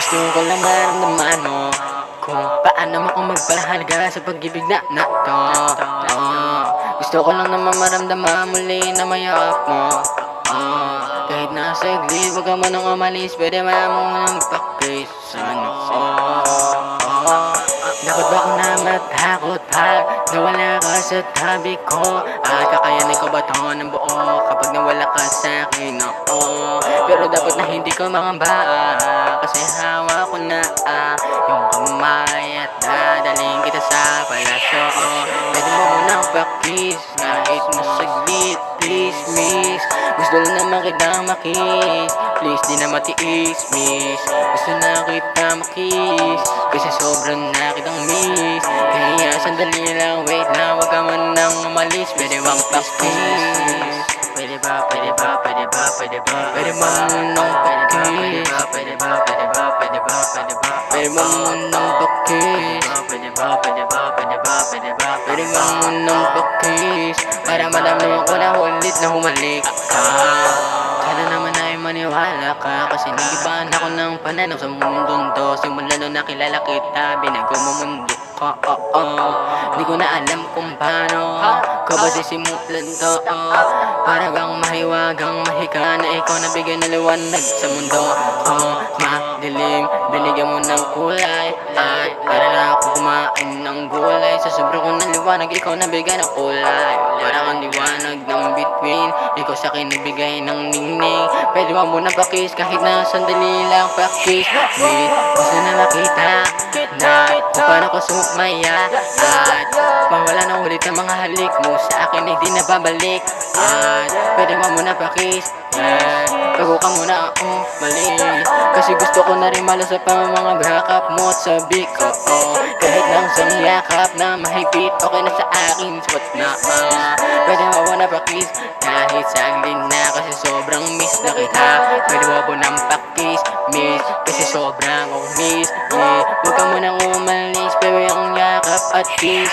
Gusto ko lang maramdaman mo kung paano mo kung magpalahalaga sa pag-ibig na to. Gusto ko lang naman maramdaman muli na mayakap mo. Kahit nasa saglit, wag ka mo nang umalis, pwede mo nang pakis. Dapat ba ako na matakot pa na wala ka sa tabi ko? At kakayanin ko ba to ng buo kapag nawala ka sa akin? Pero dapat na hindi ko mangamba, kasi hawa ko na yung kamay at dadaling kita sa palasyo. Pwede mo munang pakis kahit masaglit, please miss. Gusto lang naman kitang makiss, please di na matiis miss. Gusto na kita makiss kasi sobrang na kitang miss. Kaya sandali lang, wait lang, wag ka man nang umalis. Pwede bang pakis? Pwede ba, pwede ba, pwede ba, pwede ba? Pwede ba munang pakis? Pwede ba, pwede ba, pwede ba, pwede ba? Pwede ba munang pakis? Pwede ba, pwede ba, pwede ba, pwede ba? Pwede ba munang pakis? Para madamdaman ko na ulit na humalik ka. Sana naman ay maniwala ka, kasi nagibahan ako ng pananaw sa mundong to. Simula nung nakilala kita, binago mo mundo ko. Di ko na alam kung paano ko ba sisimulan to. Para bang mahiwagang mahika na ikaw na bigyan ng liwanag sa mundo. Madilim, binigyan mo ng kulay, at para na ako kumain ng gulay. Sa sobrang ko ng liwanag, ikaw na bigyan ng kulay. Parang ang liwanag ng between, ikaw sa akin nagbigay ng ningning. Pwede mo muna pakis kahit na sandali lang pakis. Gusto na makita na kung paano ko sumaya, at mawala na ulit ang mga halik mo sa akin ay di na babalik. At pwede mo muna pakis, bago ka muna mali, kasi gusto ko na rin malasap ang mga backup mo at sabi ko kahit lang sa yakap na mahigpit, okay na sa akin spot na. Pwede mo muna pakis kahit saglit na, kasi sobrang miss na kita. Pwede mo nang pakis miss, kasi sobrang miss. Huwag ka munang umalis, pero yung yakap at kiss.